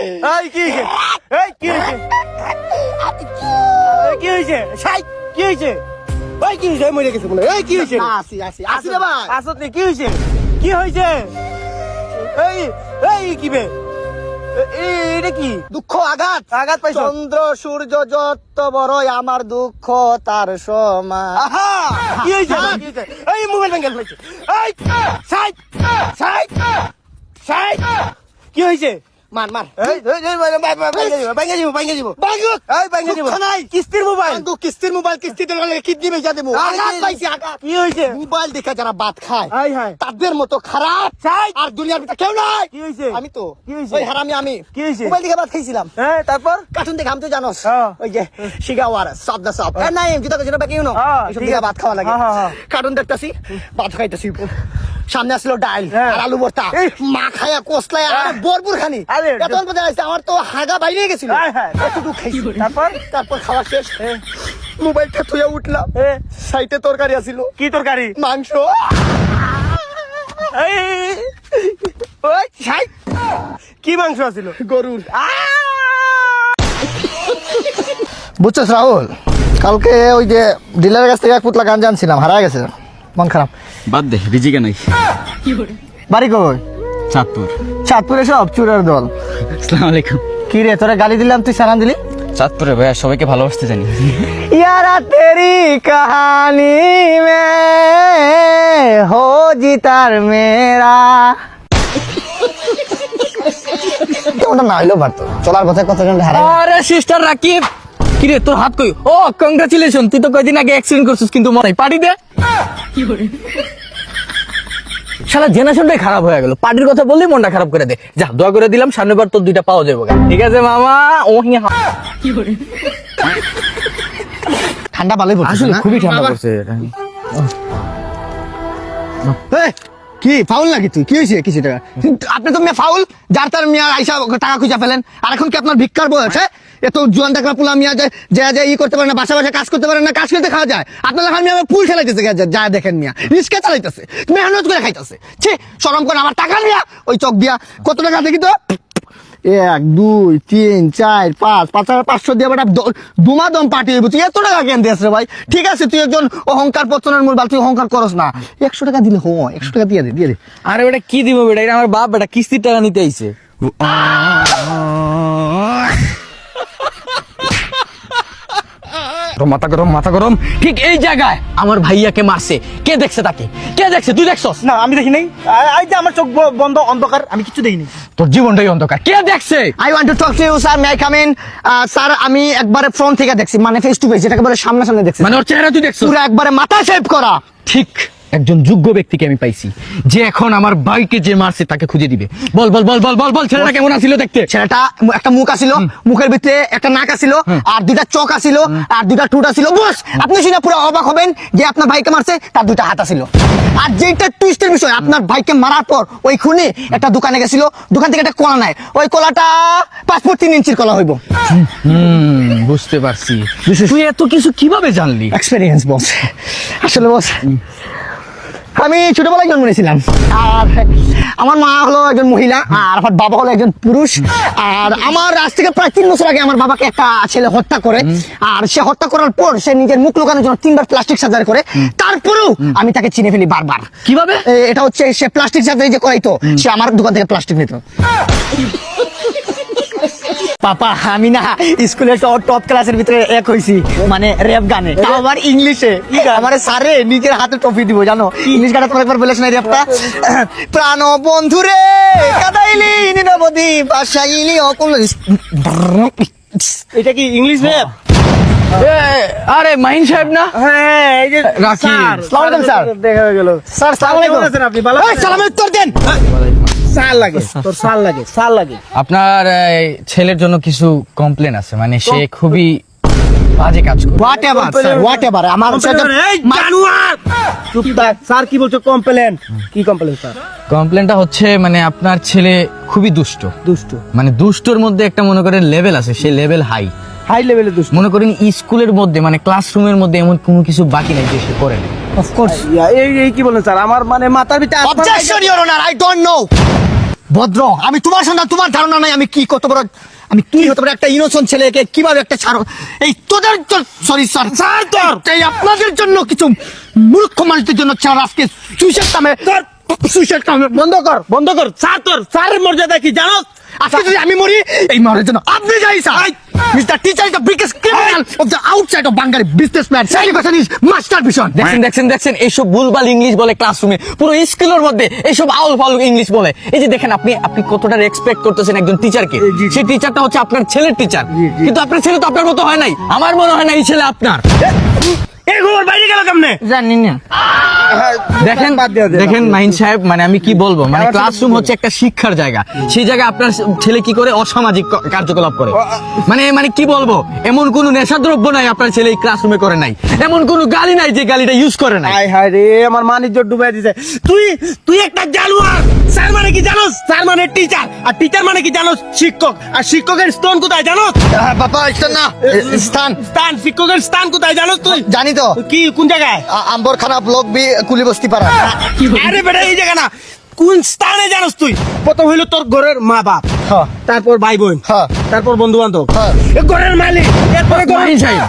এই কি হয়েছে সাই কি হয়েছে ওই কি হয়েছে মরে গেছে বলে এই কি হয়েছে আসি রে ভাই। আসত নি কি হয়েছে এই এই কি বে এটা কি দুঃখ আঘাত আঘাত পাইছো চন্দ্র সূর্য যত বড়ই আমার দুঃখ তার সমান। আহা কি হয়েছে এই মোবাইল ভেঙে ফেলেছে এই সাই কি হয়েছে মার এই ভেঙে দিব কিস্তির মোবাইল কিস্তির মোবাইল কিস্তিতে কিডনি বেচা দেবো। আঘাত পাইছি আঘাত। কি হয়েছে মোবাইল দেখে যারা ভাত খায় হাই হাই তাদের মতো খারাপ সাই আর দুনিয়ার ভিতরে কেউ নাই। কি হয়েছে আমি তো কি হয়েছে? ওই হারামি আমি কি হয়েছে? মোবাইল দেখে ভাত খাইছিলাম। হ্যাঁ তারপর কার্টুন দেখে আমি তো জানোস হ্যাঁ। ওই যে শিগাওয়ার সব দা সব নাই জুতা কইছিল বাকি ইউনো হ্যাঁ, এসব ঠিক দেখে আছে। ভাত খাওয়া লাগে। হ্যাঁ। কার্টুন দেখতাছি ভাত খাইতাছি সামনে আসলো ডাল হ্যাঁ। আর আলু ভর্তা এই। মা খায়া কসলায় আর হ্যাঁ। ভরপুর খানি আরে, এত অল্প জায়গা আমার তো হাগা বাইরে গেছিল হ্যাঁ, হ্যাঁ। এতটুকু খাইছি তারপর তারপর খাওয়া শেষ মোবাইলটা থুয়ে উঠলাম সাইটে তরকারি আছিল কি তরকারি মাংস এই ওই সাই কি মাংস আছিল গরুর। বুঝছস রাহুল কালকে ওই যে ডিলারের কাছ থেকে এক পুতলা গান জানছিলাম হারায় গেছে মন খারাপ। বাদ দে রিজিকে নাই। বাড়ি কই চাঁদপুর। চাঁদপুরে সব চুরের দল। আসসালামু আলাইকুম। কি রে তোরা গালি দিলাম তুই সালাম দিলি। চাঁদপুরে ভাইয়া সবাইকে ভালোবাসতে জানি। यारा तेरी कहानी में हो जीतार मेरा ওটা না হইলো পারতো চলার পথে কতজন হারায়। আরে সিস্টার রাকিব কি রে তোর হাত কই ও কংগ্রাচুলেশন তুই তো কয়দিন আগে অ্যাক্সিডেন্ট করছিস কিন্তু মরাই পার্টি দে শালা জেনারেশনটাই খারাপ হয়ে গেল পার্টির কথা বললেই মনটা খারাপ করে দে যা দোয়া করে দিলাম সামনেবার তোর দুইটা পাওয়া যাবে ঠিক আছে মামা ও ঠান্ডা ভালোই পড়ছে আসলে না? খুবই ঠান্ডা পড়ছে এই, কি ফাউল নাকি তুই কি হয়েছে কিছু টাকা আপনি তো মেয়ে ফাউল যার তার মিয়া আইসা টাকা খুঁজা ফেলেন আর এখন কি আপনার ভিক্ষার বয়স হ্যাঁ এত জোয়ান টাকা পোলা মিয়া যে ই করতে পারে না বাসা কাজ করতে পারে না কাজ করতে খাওয়া যায় আপনার লেখা মিয়া পুল খেলাইতেছে যা দেখেন মিয়া রিস্কে চালাইতেছে মেহনত করে খাইতেছে ছি শরম করে আমার টাকা মিয়া ওই চক দিয়া কত টাকা দেখি তো 1 2 3 4 5 5500 দিয়ে বেটা দুমাদম পার্টি হইব তুই এত টাকা কেন দিয়েছ রে ভাই ঠিক আছে তুই একজন অহংকার পতনের মূল তুই অহংকার করস না 100 টাকা দিলে হো 100 টাকা দিয়ে দে আরে বেটা কি দিব বেটা এটা আমার বাপ বেটা কিস্তির টাকা নিতে আইছে মাথা গরম ঠিক এই জায়গায় আমার ভাইয়াকে মারছে কে দেখছে তাকে কে দেখছে তুই দেখছস না আমি দেখি নাই এই যে আমার চোখ বন্ধ অন্ধকার আমি কিছু দেখিনি তোর জীবনটাই অন্ধকার কে দেখছে I want to talk to you sir may I come in sir আমি একবারে ফ্রন্ট থেকে দেখছি মানে ফেস টু ফেস যেটাকে বলে সামনাসামনি দেখছি মানে ওর চেহারা তুই দেখছস পুরো একবারে মাথা শেভ করা ঠিক একজন যোগ্য ব্যক্তিকে আমি পাইছি যে এখন আমার ভাইকে যে মারছে তাকে খুঁজে দিবে বল বল বল বল বল বল ছেলেটা কেমন আছিল দেখতে ছেলেটা একটা মুখ আছিল মুখের ভিতরে একটা নাক আছিল আর দুইটা চোখ আছিল আর দুইটা ঠোঁট আছিল বস আপনি শুনে পুরো অবাক হবেন যে আপনার ভাইকে মারছে তার দুইটা হাত আছিল আর যেটা টুইস্টের বিষয় আপনার ভাইকে মারার পর ওই খুনি একটা দোকানে গেছিল দোকান থেকে একটা কলা নাই ওই কলাটা 5 ফুট 3 ইঞ্চির কলা হইব বুঝতে পারছি তুই এত কিছু কিভাবে জানলি এক্সপেরিয়েন্স বস আসলে বস আমি ছোটবেলায় জন্ম নিয়েছিলাম আর আমার মা হলো একজন মহিলা আর আমার বাবা হলো একজন পুরুষ আর আমার আজ থেকে প্রায় 3 বছর আগে আমার বাবাকে একটা ছেলে হত্যা করে আর সে হত্যা করার পর সে নিজের মুখ লুকানোর জন্য 3 বার প্লাস্টিক সার্জারি করে তারপরেও আমি তাকে চিনে ফেলি বারবার কিভাবে এটা হচ্ছে সে প্লাস্টিক সার্জারি যে করাইতো সে আমার দোকান থেকে প্লাস্টিক নিত পাপা আমি না স্কুলের টপ ক্লাসের ভিতরে এক হইছি মানে র‍্যাপ গানে তাও আবার ইংলিশে আমারে স্যারে নিজের হাতে ট্রফি দিব জানো ইংলিশ গানটা তোমরা একবার বলেছ না র‍্যাপটা প্রাণ বন্ধুরে কাদাইলি নিরবধি ভাষাইলি অকুল এটা কি ইংলিশ র‍্যাপ আরে মাহিন সাহেব না হ্যাঁ এই যে রাকিব। আসসালামু আলাইকুম স্যার। দেখা হয়ে গেল স্যার আসসালামু আলাইকুম কেমন আছেন আপনি ভালো এই সালামের উত্তর দেন সাল লাগে তোর সাল লাগে আপনার ছেলের জন্য কিছু কমপ্লেন আছে মানে সে খুবই বাজে কাজ করে হোয়াটএভার আমার এই জানোয়ার চুপ থাক স্যার কি বলছো কমপ্লেন কি কমপ্লেন স্যার কমপ্লেনটা হচ্ছে মানে আপনার ছেলে খুবই দুষ্ট মানে দুষ্টর মধ্যে একটা মনে করেন লেভেল আছে সেই লেভেল হাই লেভেলের দুষ্ট মনে করেন স্কুলের মধ্যে মানে ক্লাসরুমের মধ্যে এমন কোনো কিছু বাকি নাই যে সে করে না অফ কোর্স এই কি বলেন স্যার আমার মানে মাথার ভিতরে objection your honour I don't know ভদ্র, আমি তোমার সন্তান, তোমার ধারণা নাই আমি কি কত বড়, আমি তুই হতে পারে একটা ইনোসেন্ট ছেলেকে কিভাবে একটা ছাড়ো, এই তোদের সরি স্যার স্যার তোর এই আপনাদের জন্য কিছু মূর্খ মানুষদের জন্য ছাড় আজকে সুইসাইড নামে সুইসাইড নামে বন্ধ কর স্যার, তোর স্যারের মর্যাদা কি জানোস? আজকে যদি আমি মরি এই মরার জন্য আপনি যাই sir. Mister teacher is the biggest criminal of the outside of Bangali businessman. Education is master vision. দেখছেন এইসব ভুলভাল ইংলিশ বলে ক্লাসরুমে, পুরো স্কুলের মধ্যে এইসব আউল ফাউল ইংলিশ বলে। এই যে দেখেন আপনি কতটা রেসপেক্ট করতেছেন একজন টিচারকে, সেই টিচারটা হচ্ছে আপনার ছেলের টিচার, কিন্তু আপনার ছেলে তো আপনার মতো হয় নাই। আমার মনে হয় না এই ছেলে আপনার। এই ঘর বাইরে গেল কেমনে? জানি না। দেখেন মাহিন সাহেব, মানে আমি কি বলবো, মানে ক্লাসরুম হচ্ছে একটা শিক্ষার জায়গা, সেই জায়গায় আপনার ছেলে কি করে অসামাজিক কার্যকলাপ করে, মানে কি বলবো, এমন কোন নেশাদ্রব্য নাই আপনার ছেলে এই ক্লাসরুমে করে নাই, এমন কোন গালি নাই যে গালিটা ইউজ করে নাই। হায় হায় রে, আমার মান ইজ্জত ডুবাই দিছে। তুই একটা জানোয়ার। স্যার মানে কি জানোস? স্যার মানে টিচার, আর টিচার মানে কি জানোস? শিক্ষক। আর শিক্ষকের স্থান কোথায় জানোস? বাবা স্থান না, স্থান শিক্ষকের স্থান কোথায় জানোস তুই? জানি তো। কি কোন জায়গায়? আম্বরখানা ব্লক বি কুলি বস্তি পাড়া। আরে বেটা এই জায়গা না, কোন স্থানে জানোস তুই? প্রথম হইলো তোর ঘরের মা বাপ, তারপর ভাই বোন, তারপর বন্ধু বান্ধব, ঘরের মালিক, এরপরে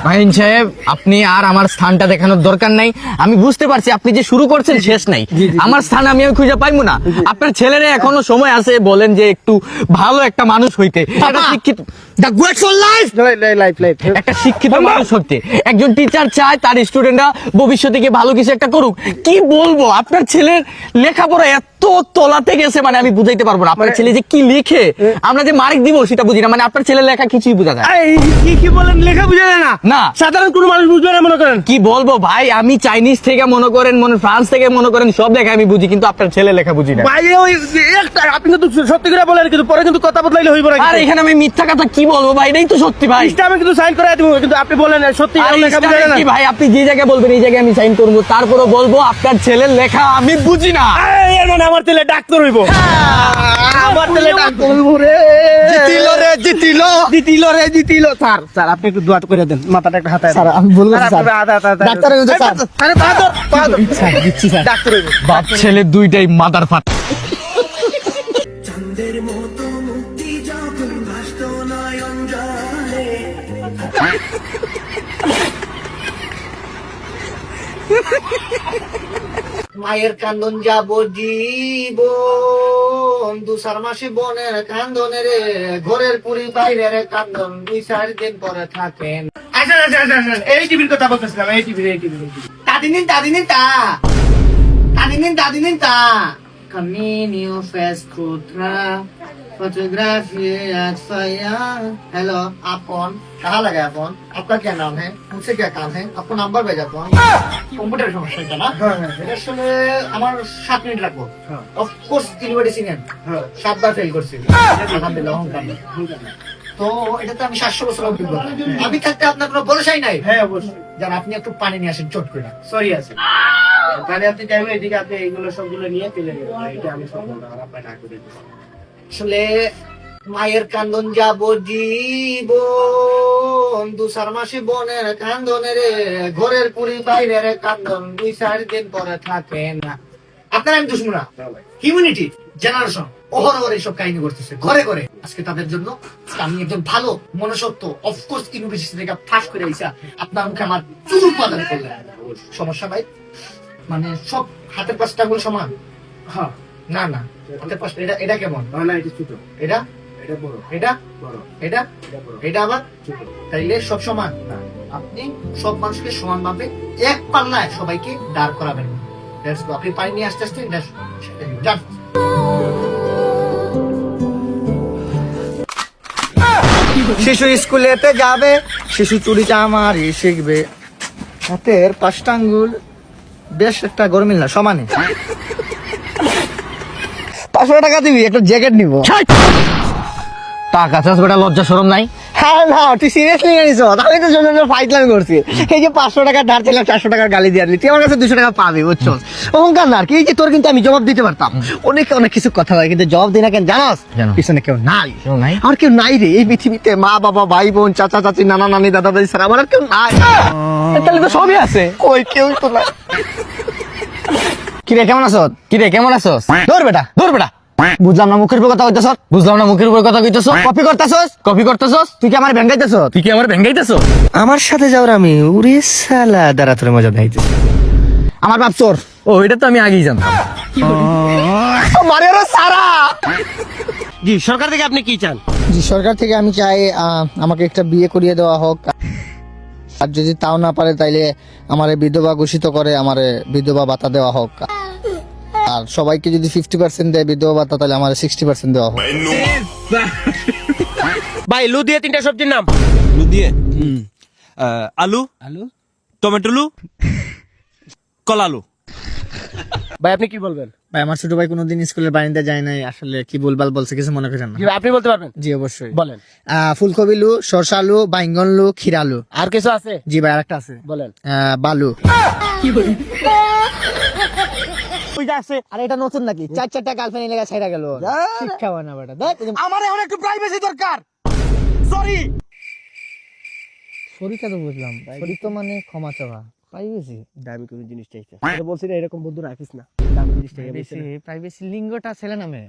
মাহিন সাহেব, আপনি আর আমার স্থানটা দেখানোর দরকার নাই। আমি বুঝতে পারছি আপনি যে শুরু করছেন শেষ নাই। আমার স্থান আমি খুঁজে পাইবো না। আপনার ছেলেরা এখনো সময় আছে, বলেন যে একটু ভালো একটা মানুষ হইতে, একটা শিক্ষিত একটা শিক্ষিত মানুষ হতে। একজন টিচার চায় তার স্টুডেন্টরা ভবিষ্যতে গিয়ে ভালো কিছু একটা করুক। কি বলবো, আপনার ছেলের লেখাপড়া এত তলাতে গেছে, মানে আমি বুঝাইতে পারবো না। আপনার ছেলে যে কি লিখে, আমরা যে মার্ক দিব সেটা বুঝি না, মানে আপনার ছেলের লেখা কিছুই বোঝা যায় কি বলেন? লেখা বুঝে যায় না? না, সাধারণ কোনো মানুষ বুঝবে না মনে করেন? কি বলবো ভাই, আমি চাইনিজ থেকে মনে করেন, ফ্রান্স থেকে মনে করেন, সব লেখা আমি বুঝি, কিন্তু আপনার ছেলে লেখা বুঝি না। ভাই ওই একটা আপনি কিন্তু সত্যি করে বলেন, কিন্তু পরে কিন্তু কথা বদলাইলে হইব না। আর এখানে আমি মিথ্যা কথা কি বলবো ভাই, এটাই তো সত্যি ভাই। আমি কিন্তু সাইন করে দিব, কিন্তু আপনি বলেন সত্যি লেখা বুঝে না কি ভাই, আপনি যে জায়গায় বলবেন এই জায়গায় আমি সাইন করবো, তারপরে বলবো আপনার ছেলের লেখা আমি বুঝি না। এর মানে আমার ছেলে ডাক্তার হইব। আমার ছেলে ডাক্তার হইব রে। জিতিল স্যার। স্যার আপনি একটু দোয়া করে দেন, মাথাটা একটা হাতায়। স্যার আমি বলবো স্যার ডাক্তার হইব স্যার। আরে পা ধর স্যার দিচ্ছি স্যার। ডাক্তার হইব। বাপ ছেলে দুইটাই মাদার ফাট। চাঁদের মতো মুক্তি যখন ভাসত নয়ন জলে, মায়ের কান্দন যাব জীবন, 2-4 মাসে বনের কান্দন রে, ঘরের পুরি বাইরের কান্দন 2-4 দিন পরে থাকেন। আচ্ছা এই টিভির কথা বলতেছিলাম, এই টিভি দাদিনিন তা Caminho faz contra फोटोग्राफी आज फया। हेलो आप कौन, कहाँ लगा है फोन, आपका क्या नाम है, मुझसे क्या काम है, आपको नंबर भेजा फोन। কম্পিউটার সমস্যা এটা না? এটা আসলে আমার 7 মিনিট লাগবে। অফকোর্স ইউনিভার্সিটি নেন 7 বার ফেল করছি, আলহামদুলিল্লাহ অহংকার। তো এটা তো আমি 700 বছর অভিজ্ঞতা, আমি থাকতে আপনার কোনো ভরসাই নাই। হ্যাঁ অবশ্যই। যান আপনি একটু পানি নিয়ে আসেন চট করে। সরি আছে, তাহলে আপনি চাইবেন এদিকে আপনি এইগুলো সবগুলো নিয়ে চলে যাবেন, এটা আমি সব বলবো আর আপনি না করে দেবেন। আসলে মায়ের কান্দন যাব জীবন, 2-4 মাসে বনের কান্দন রে, ঘরের পুরি বাইরের কান্দন 2-4 দিন পরে থাকে না। আপনারা আমি দুশ্মন না, হিউম্যানিটি জেনারেশন অহরহ এইসব কাহিনী করতেছে ঘরে ঘরে। আজকে তাদের জন্য আমি একজন ভালো মনুষ্যত্ব অফকোর্স ইউনিভার্সিটি থেকে পাস করে আইসা আপনার মুখে আমার চুল উৎপাদন করলেন। সমস্যা ভাই, মানে সব হাতের পাঁচটা আঙুল সমান? হ্যাঁ না না, হাতের পাঁচটা। এটা কেমন? না এটা ছোট, এটা এটা বড়, এটা বড়, এটা বড়, এটা আবার ছোট। তাইলে সব সমান? আপনি সব মানুষকে সমান ভাবে এক পাল্লায় সবাইকে দাঁড় করাবেন। আপনি পানি নিয়ে আস্তে আস্তে যান। শিশু স্কুলেতে যাবে, শিশু চুরি চামারি শিখবে, হাতের 5টা আঙ্গুল বেশ একটা গরমিল না সমানে। 500 টাকা দিবি, একটা জ্যাকেট নিব। টাকা চাষ বেটা, লজ্জা শরম নাই? হ্যাঁ না, তুই সিরিয়াসলি জানিস? আমি তো জন্য ফাইটলাম করছি। এই যে 500 টাকা ধার ছিলাম, 400 টাকার গালি দিয়ে দিলি, তুই আমার কাছে 200 টাকা পাবি, বুঝছো? অহংকার না আর কি। এই যে তোর কিন্তু আমি জবাব দিতে পারতাম, অনেক কিছু কথা হয়, কিন্তু জবাব দিই না কেন জানাস? পিছনে কেউ নাই, আর কেউ নাই রে এই পৃথিবীতে। মা বাবা, ভাই বোন, চাচা চাচি, নানা নানি, দাদা দাদি ছাড়া আমার আর কেউ নাই। তাহলে তো সবই আছে। ওই কেউ তো নাই। কিরে কেমন আছো? কিরে কেমন আছোস? ধর বেটা, দূর বেটা, বুঝলাম না মুখের উপর কথা কইতেছ, বুঝলাম না মুখের উপর কথা কইতেছ, কপি করতেছস, কপি করতেছস, তুই কি আমার ভেঙ্গাইতেছ? তুই কি আমার ভেঙ্গাইতেছ? আমার সাথে যাওয়ার আমি উড়ে সালা দাঁড়া তোর মজা দেখাইতে। আমার বাপ চোর। ও এটা তো আমি আগেই জানতাম। মারে রে সারা। জি সরকার থেকে আপনি কি চান? জি সরকার থেকে আমি চাই আমাকে একটা বিয়ে করিয়ে দেওয়া হোক, আর যদি তাও না পারে তাইলে আমারে বিধবা ঘোষিত করে আমারে বিধবা ভাতা দেওয়া হোক, আর সবাইকে যদি 50% দেয় বিধবা ভাতা তাহলে আমারে 60% দেওয়া হোক। ভাই লু দিয়ে 3টা সবজির নাম। লু দিয়ে আলু, আলু, টমেটো লু, কলালু। ভাই আপনি কি বলবেন? ভাই আমার ছোট ভাই কোনোদিন স্কুলের বারান্দা যায় নাই, আসলে কি বলবাল বলছে কিছু মনে করেন না। জি ভাই, আপনি বলতে পারবেন? জি অবশ্যই বলেন। ফুলকপি লু, সরষা আলু, বাইঙ্গন লু, ক্ষীরা আলু। আর কিছু আছে? জি ভাই আরেকটা আছে, বলেন। বালু। ওই যে আছে। আর এটা নতুন নাকি? 4-4টা গার্লফ্রেন্ড লেগে ছাইরা গেল। শিক্ষা হয় না বেটা। দেখ আমার এখন একটু প্রাইভেসি দরকার। সরি। শরীরটা তো বুঝলাম, শরীর তো মানে ক্ষমা চাওয়া, প্রাইভেসি। দামি কোন জিনিস চাইছে। এটা বলছি না এরকম বন্ধু রাখিস না। দামি জিনিস চাইছে। বলছি না। প্রাইভেসি লিঙ্গটা ছেলে নামে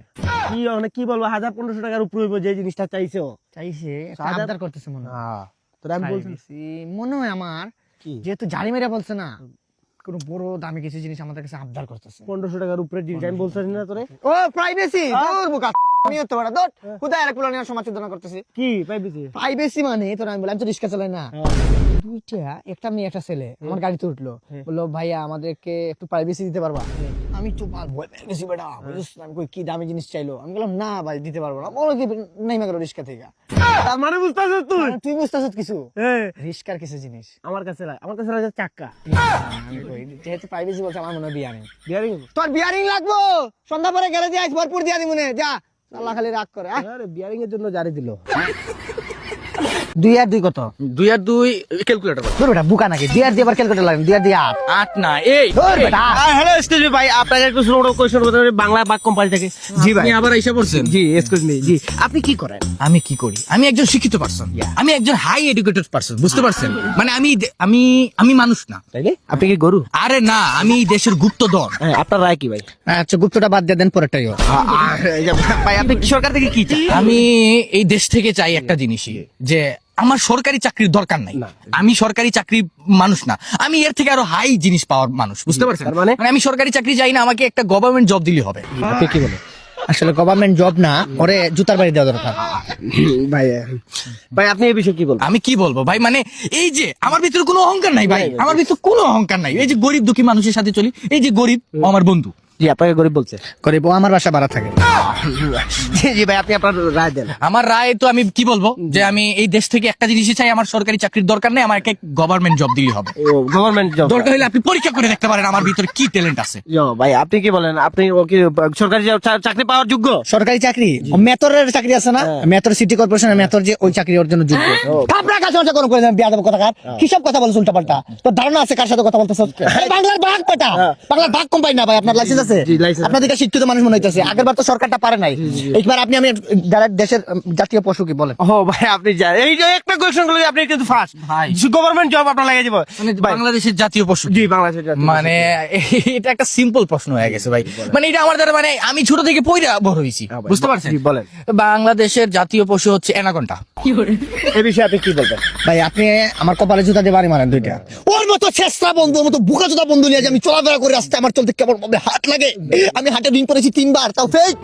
কি মানে কি বলবো 1000-1500 টাকার উপরে হইবো যে জিনিসটা চাইছো। চাইছে, একটা সাদা- আবদার করতেছে মনে হয়। হ্যাঁ। তোর আমি বলছি Privacy, মনে হয় আমার কি? যেহেতু জারি মেরা বলছে না, কোনো বড় দামি কিছু জিনিস আমাদের কাছে আবদার করতেছে। 1500 টাকার উপরে জিনিস আমি বলছি না তোরে। ও প্রাইভেসি, দূর বুকা আমিও তো বড় দট কোথায় আরেক পুরানিয়ার সমালোচনা করতেছি। কি প্রাইভেসি? প্রাইভেসি মানে তোর আমি বললাম তো রিস্কা চালাই না, দুইটা একটা মেয়ে একটা ছেলে আমার গাড়িতে উঠলো, বললো ভাইয়া আমাদেরকে একটু প্রাইভেসি দিতে পারবা? আমি তো ভয় পেয়ে গেছি বেটা, বুঝছিস না? আমি কই কি দামি জিনিস চাইলো, আমি বললাম না ভাই দিতে পারবো না। বলো কি নেইমা গেল রিস্কা থেকে। তার মানে বুঝতাছিস তুই? তুই বুঝতেছিস কিছু হ্যাঁ। রিস্কার কিছু জিনিস আমার কাছে লাগে চাক্কা। আমি কই যেহেতু প্রাইভেসি বলছে আমার মনে হয় বিয়ারিং। বিয়ারিং? তোর বিয়ারিং লাগবো, সন্ধ্যা পরে গ্যারেজে আইস ভরপুর দিয়া দিমুনে যা। আল্লাহ খালি রাগ করে। আরে বিয়ারিং এর জন্য জারি দিল। 2 আর 2 কত? 2 আর 2 ক্যালকুলেটর। ধর বেটা বুকা নাকি? 2 আর 2 আবার ক্যালকুলেটর লাগে, 2 আর 2 8। 8 না এই ধর বেটা। হ্যালো এক্সকিউজ মি ভাই, আপনাকে একটু ছোট কোশ্চেন করতে হবে বাংলা বাগ কোম্পানি থেকে। জি ভাই। আপনি আবার আইসা পড়ছেন? জি এক্সকিউজ মি। জি আপনি কি করেন? আমি কি করি? আমি একজন শিক্ষিত পারসন, আমি একজন হাই এডুকেটেড পারসন, বুঝতে পারছেন? মানে আমি মানুষ না। তাইলে আপনি কি গরু? আরে না, আমি এই দেশের গুপ্তধন। হ্যাঁ, আপনার রায় কি ভাই? আচ্ছা গুপ্তটা বাদ দিয়ে দেন, পরেরটাই হোক। ভাই আপনি কি সরকার থেকে কি চান? আমি এই দেশ থেকে চাই একটা জিনিসই, যে আমার সরকারি চাকরির দরকার নাই। আমি সরকারি চাকরি মানুষ না, আমি এর থেকে আরো হাই জিনিস পাওয়ার মানুষ, বুঝতে পারছেন? তার মানে? মানে আমি সরকারি চাকরি চাই না, আমাকে একটা গভর্নমেন্ট জব দিলে হবে। আপনি কি বলেন? আসলে গভর্নমেন্ট জব না, ওরে জুতার বাড়ি দেওয়া দরকার। ভাই ভাই আপনি এই বিষয়ে কি বলবেন? আমি কি বলবো ভাই, মানে এই যে আমার ভিতরে কোনো অহংকার নাই ভাই, আমার ভিতরে কোনো অহংকার নাই। এই যে গরিব দুঃখী মানুষের সাথে চলি, এই যে গরিব ও আমার বন্ধু। জি আপনাকে গরিব বলছে। গরিব, ও আমার বাসা ভাড়া থাকে। জি জি ভাই আপনি আপনার রায় দেন। আমার রায় তো আমি কি বলবো, যে আমি এই দেশ থেকে একটা জিনিসই চাই, আমার সরকারি চাকরির দরকার নেই, আমার একটা গভর্নমেন্ট জব দিলে হবে। ও গভর্নমেন্ট জব। দরকার হলে আপনি পরীক্ষা করে দেখতে পারেন আমার ভিতরে কি ট্যালেন্ট আছে। ভাই আপনি কি বলেন? আপনি ও কি সরকারি চাকরি পাওয়ার যোগ্য? সরকারি চাকরি, মেতরের চাকরি আছে না, মেতর সিটি কর্পোরেশনের মেতর, যে ওই চাকরি ওর জন্য যোগ্য। আপনার কাছে ওটা কোনো করে বিয়া দেব কথাকার, কি সব কথা বলছ উল্টা পাল্টা? তোর ধারণা আছে কার সাথে কথা বলতেছ? বাংলার ভাগ পাটা, বাংলার ভাগ কোম্পানি না ভাই, আপনার লাইসেন্স আছে? জি, লাইসেন্স। আপনাদের শিক্ষিত মানুষ মনে হইতেছে, আগের বার তো সরকারটা পারে নাই, এইবার আপনি আমি ডাইরেক্ট দেশের জাতীয় পশু কি বলেন? ও ভাই আপনি এই যে একটা কোশ্চেন গুলো আপনি কিন্তু ফার্স্ট ভাই। গভর্নমেন্ট জব আপনার লাগে যাব। মানে বাংলাদেশের জাতীয় পশু। জি বাংলাদেশের জাতীয় মানে এটা একটা সিম্পল প্রশ্ন হয়ে গেছে ভাই, মানে এটা আমার দ্বারা, মানে আমি ছোট থেকে পয়রা বড় হয়েছি, বুঝতে পারছেন? জি, বলেন। বাংলাদেশের জাতীয় পশু হচ্ছে অ্যানাকোন্ডা। এই বিষয়ে আপনি কি বলবেন? ভাই আপনি আমার কপালে জুতা দিয়ে বাড়ি মারেন দুইটা। ওর মতো চেষ্টা বন্ধু, ওর মতো বুকা জুতা বন্ধু নিয়ে যে আমি চলাফেরা করে রাস্তায় আমার চলতে কেমন ভাবে হাত লাগে। আমি হাটে রিং করেছি 3 বার, তাও ফেক।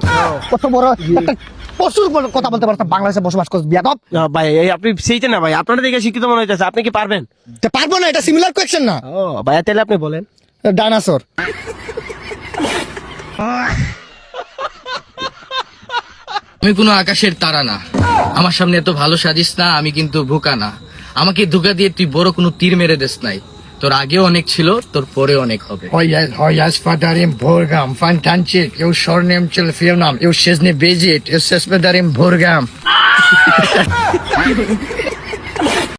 কত বড় একটা পশুর কথা বলতে পারতাম, বাংলাদেশে বসবাস করছ বিয়াদব। ভাই এই আপনি সেইটা না ভাই, আপনার দিকে শিক্ষিত মনে হইতেছে, আপনি কি পারবেন? তা পারবো না, এটা সিমিলার কোয়েশ্চেন না। ও ভাই তাহলে আপনি বলেন। ডাইনোসর। আমি কোনো আকাশের তারা না, আমার সামনে এত ভালো সাজিস না, আমি কিন্তু বোকা না। আমাকে ধোকা দিয়ে তুই বড় কোনো তীর মেরে দেস নাই, তোর আগেও অনেক ছিল, তোর পরে অনেক হবে। Hojas fadarim Borgam, fantastic, eu sornem til filmnam, eu sesne bezit, eu sespedarim Borgam.